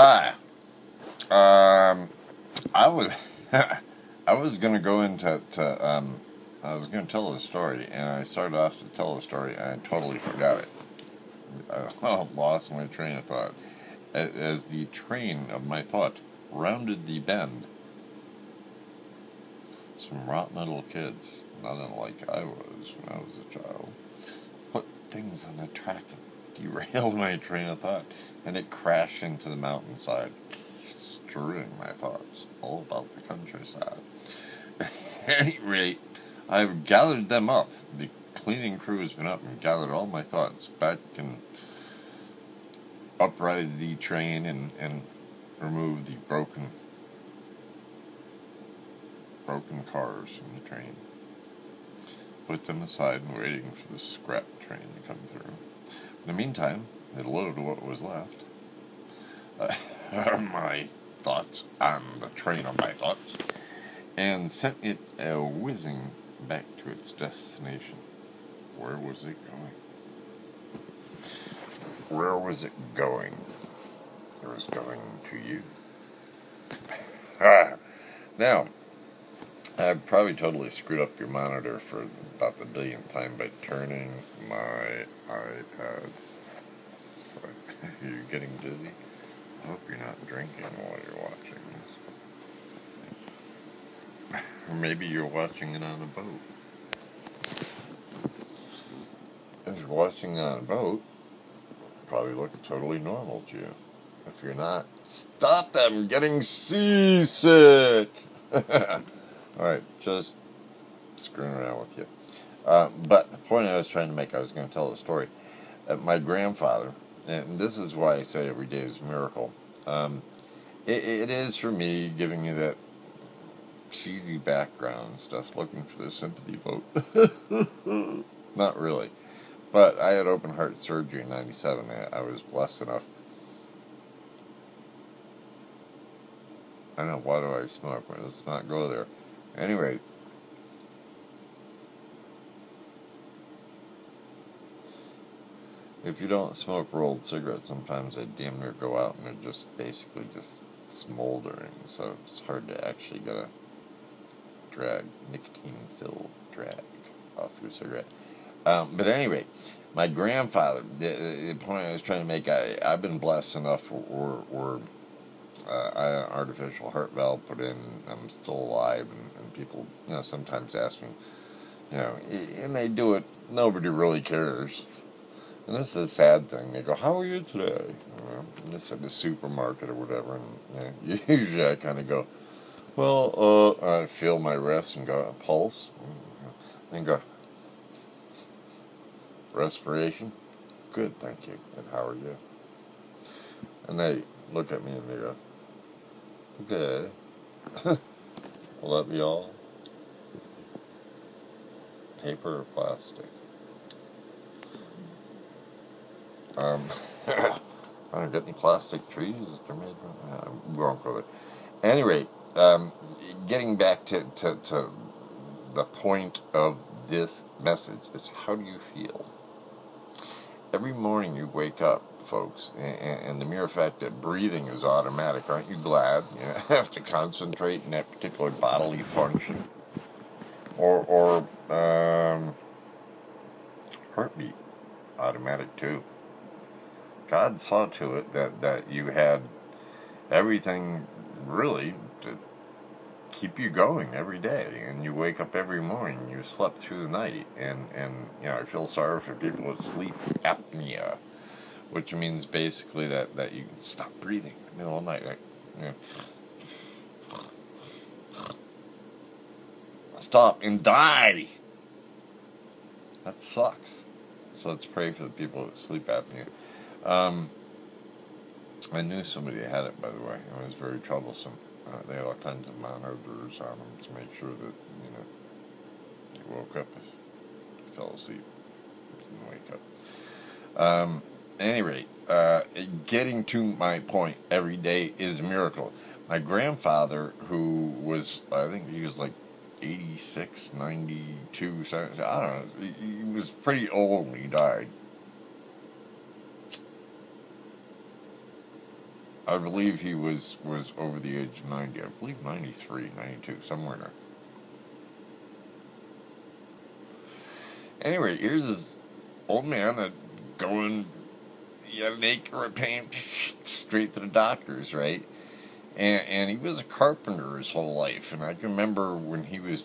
Hi. I was I was gonna go into I was gonna tell a story, and I started off to tell a story, and I totally forgot it. I lost my train of thought as the train of my thought rounded the bend. Some rotten little kids, not unlike I was when I was a child, put things on the track and derailed my train of thought, and it crashed into the mountainside, destroying my thoughts all about the countryside. At any rate, I've gathered them up. The cleaning crew has been up and gathered all my thoughts back and uprighted the train and removed the broken cars from the train. Put them aside and waiting for the scrap train to come through. In the meantime, they loaded what was left. My thoughts on the train of my thoughts, and sent it whizzing back to its destination. Where was it going? Where was it going? It was going to you. Now, I probably totally screwed up your monitor for about the billionth time by turning my iPad. So, you're getting dizzy? I hope you're not drinking while you're watching this. Or maybe you're watching it on a boat. If you're watching it on a boat, it probably looks totally normal to you. If you're not, stop them getting seasick! Alright, just screwing around with you. But the point I was trying to make, I was going to tell a story. My grandfather, and this is why I say every day is a miracle. It is for me, giving you that cheesy background stuff, looking for the sympathy vote. Not really. But I had open heart surgery in 97. I was blessed enough. I don't know, why do I smoke? Let's not go there. Anyway, if you don't smoke rolled cigarettes, sometimes they damn near go out and they're just basically just smoldering. So it's hard to actually get a nicotine-filled drag off your cigarette. But anyway, my grandfather, the point I was trying to make, I've been blessed enough where I had an artificial heart valve put in. I'm still alive, and people, sometimes ask me, and they do it. Nobody really cares. And this is a sad thing. They go, "How are you today?" This at the supermarket or whatever, and usually I kind of go, "Well, I feel my wrist and go pulse, and go respiration. Good, thank you. And how are you?" And they look at me and they go, "Okay." Will that be all? Paper or plastic? I don't get any plastic trees. They're made from. We won't go there. Anyway, getting back to the point of this message is, how do you feel? Every morning you wake up, folks, and the mere fact that breathing is automatic, aren't you glad? You don't have to concentrate in that particular bodily function. Or heartbeat, automatic too. God saw to it that you had everything really to keep you going every day, and you wake up every morning, you slept through the night, and I feel sorry for people with sleep apnea, which means basically that you can stop breathing in the middle of the night, stop and die. That sucks. So let's pray for the people with sleep apnea. I knew somebody that had it, by the way. It was very troublesome. They had all kinds of monitors on them to make sure that, they woke up if they fell asleep. Didn't wake up. At any rate, getting to my point, every day is a miracle. My grandfather, who was, I think he was like 86, 92, I don't know, he was pretty old when he died. I believe he was over the age of 90. I believe 93, 92, somewhere in there. Anyway, here's this old man that going, he had an acre of paint straight to the doctors, right? And he was a carpenter his whole life. And I can remember when he was,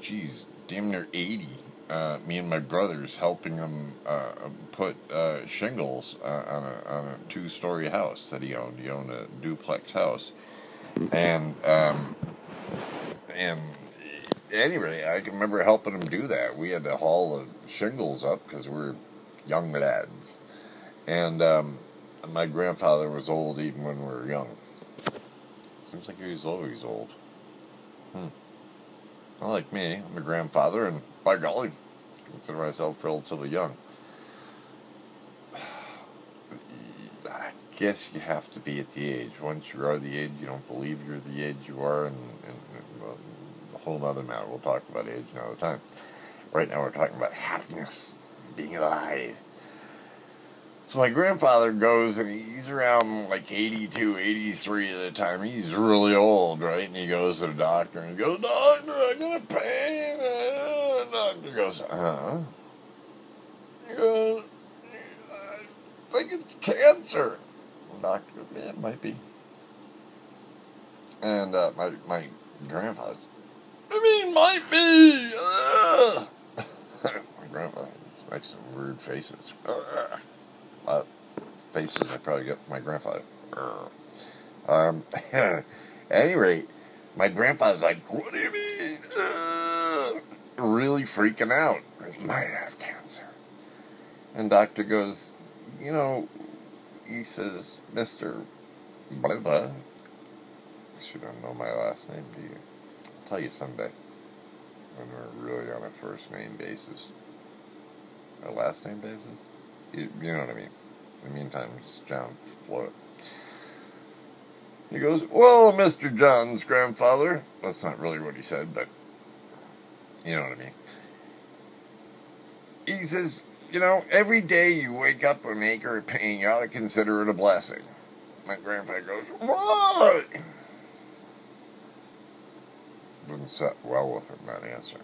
damn near 80, me and my brothers helping him put shingles on a two-story house that he owned. He owned a duplex house. And anyway, I can remember helping him do that. We had to haul the shingles up because we were young lads. And my grandfather was old even when we were young. Seems like he was always old. Not like me. I'm a grandfather, and by golly, consider myself relatively young. I guess you have to be at the age. Once you are the age, you don't believe you're the age you are, and well, a whole other matter. We'll talk about age another time. Right now we're talking about happiness, being alive. So my grandfather goes, and he's around like 82, 83 at the time. He's really old, right? And he goes to the doctor, and he goes, "Doctor, I got a pain." The doctor goes, "Huh?" He goes, "I think it's cancer." The doctor goes, "Yeah, it might be." And my grandfather, "I mean, might be." My grandfather makes some weird faces. Faces I probably get from my grandfather. At any rate, my grandfather's like, "What do you mean?" Really freaking out. He might have cancer. And doctor goes, he says, "Mr. blah blah." You should not know my last name, do you? I'll tell you someday when we're really on a first name basis. A last name basis? You know what I mean. In the meantime, it's John Floyd. He goes, "Well, Mr. John's grandfather," that's not really what he said, but you know what I mean. He says, "Every day you wake up with an acre of pain, you ought to consider it a blessing." My grandfather goes, "What?" Didn't set well with him, that answer.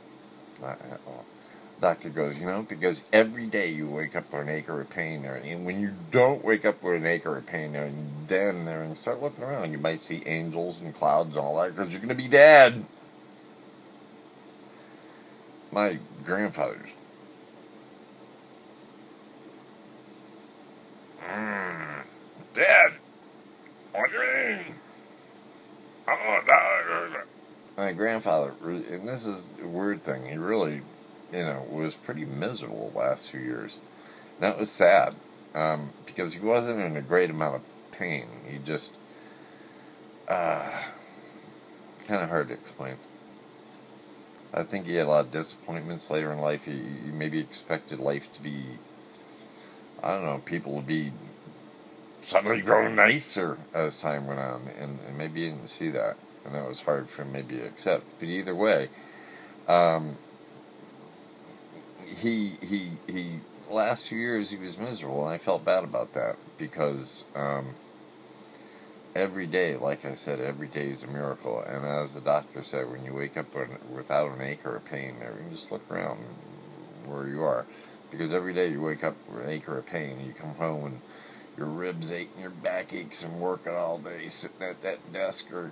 Not at all. Doctor goes, because every day you wake up with an acre of pain there, and when you don't wake up with an acre of pain there, and start looking around, you might see angels and clouds and all that, because you're going to be dead. My grandfather's, "Dead? What do you mean?" "Oh, no." My grandfather, and this is a weird thing, he really, was pretty miserable the last few years. And that was sad, because he wasn't in a great amount of pain. He just, kind of hard to explain. I think he had a lot of disappointments later in life. He maybe expected life to be, I don't know, people to be suddenly grow nicer as time went on, and maybe he didn't see that, and that was hard for him maybe to accept. But either way, he last few years he was miserable, and I felt bad about that, because every day, like I said, every day is a miracle. And as the doctor said, when you wake up without an acre of pain, you just look around where you are, because every day you wake up with an acre of pain, and you come home and your ribs ache and your back aches and working all day, sitting at that desk or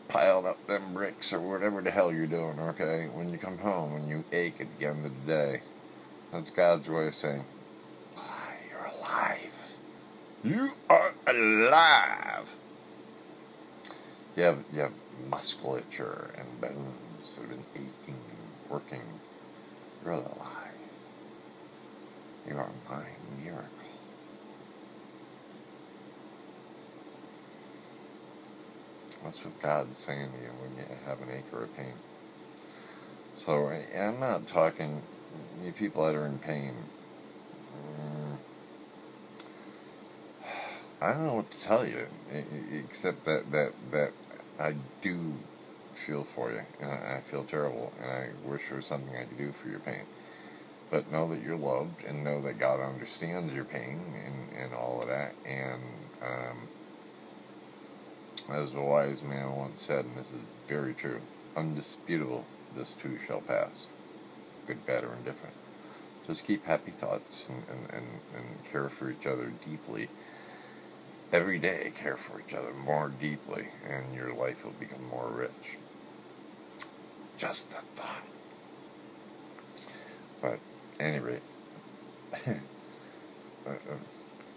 piling up them bricks or whatever the hell you're doing, okay? When you come home and you ache at the end of the day, that's God's way of saying, "You're alive. You are alive." You have musculature and bones that have been aching and working. You're alive. You are my miracle. That's what God's saying to you when you have an acre of pain. So I'm not talking, you people that are in pain. I don't know what to tell you, except that I do feel for you, and I feel terrible, and I wish there was something I could do for your pain. But know that you're loved, and know that God understands your pain and all of that, and As a wise man once said, and this is very true, undisputable, this too shall pass. Good, bad, or indifferent. Just keep happy thoughts and care for each other deeply. Every day, care for each other more deeply, and your life will become more rich. Just a thought. But, at any rate,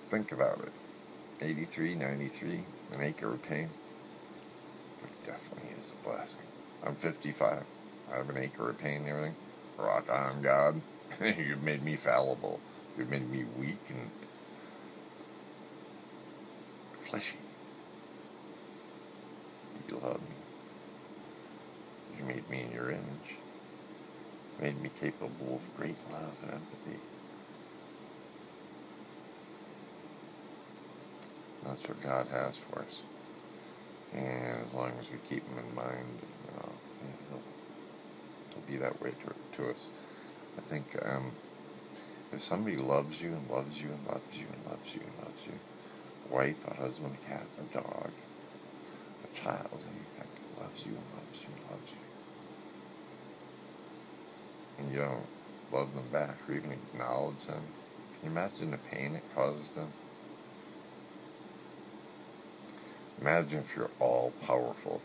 think about it. 83, 93, an acre of pain. It definitely is a blessing. I'm 55. I have an acre of pain and everything. Rock on, God. You've made me fallible. You've made me weak and fleshy. You love me. You made me in your image. Made me capable of great love and empathy. That's what God has for us. And as long as we keep Him in mind, He'll be that way to us. I think if somebody loves you and loves you and loves you and loves you and loves you, a wife, a husband, a cat, a dog, a child, anything, loves you and loves you and loves you, and you don't love them back or even acknowledge them, can you imagine the pain it causes them? Imagine if you're all powerful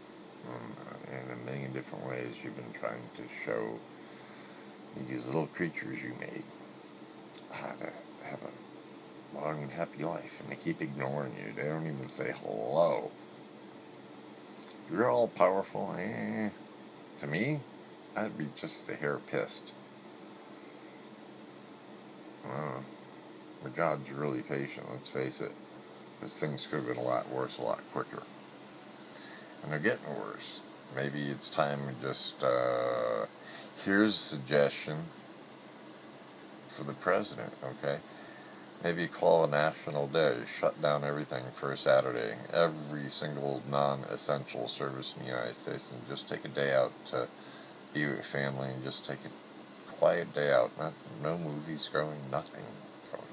in a million different ways you've been trying to show these little creatures you made how to have a long and happy life, and they keep ignoring you. They don't even say hello. If you're all powerful, to me, I'd be just a hair pissed. But God's really patient, let's face it. Because things could have been a lot worse, a lot quicker. And they're getting worse. Maybe it's time to just, here's a suggestion for the president, okay? Maybe call a national day, shut down everything for a Saturday, every single non-essential service in the United States, and just take a day out to be with family and just take a quiet day out. No movies going, nothing going.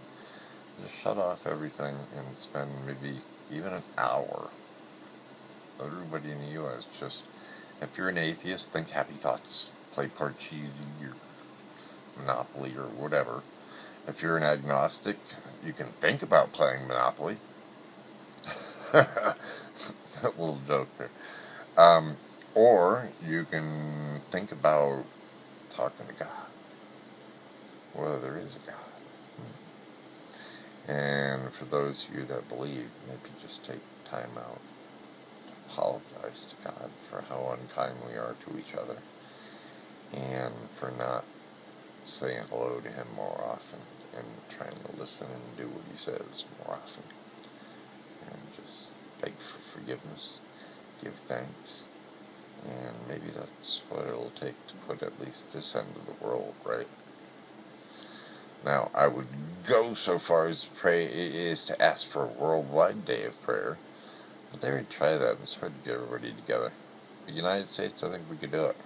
Just shut off everything and spend maybe even an hour. Everybody in the U.S. just, if you're an atheist, think happy thoughts. Play Parcheesi or Monopoly or whatever. If you're an agnostic, you can think about playing Monopoly. That little joke there. Or you can think about talking to God. Whether there is a God. And for those of you that believe, maybe just take time out to apologize to God for how unkind we are to each other, and for not saying hello to Him more often, and trying to listen and do what He says more often, and just beg for forgiveness, give thanks, and maybe that's what it'll take to put at least this end of the world right. Now, I would go so far as to pray is to ask for a worldwide day of prayer. But they would try that. It's hard to get everybody together. The United States, I think we could do it.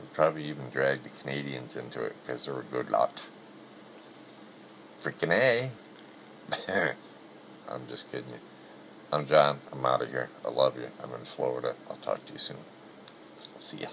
We'd probably even drag the Canadians into it because they're a good lot. Freaking A. I'm just kidding you. I'm John. I'm out of here. I love you. I'm in Florida. I'll talk to you soon. See ya.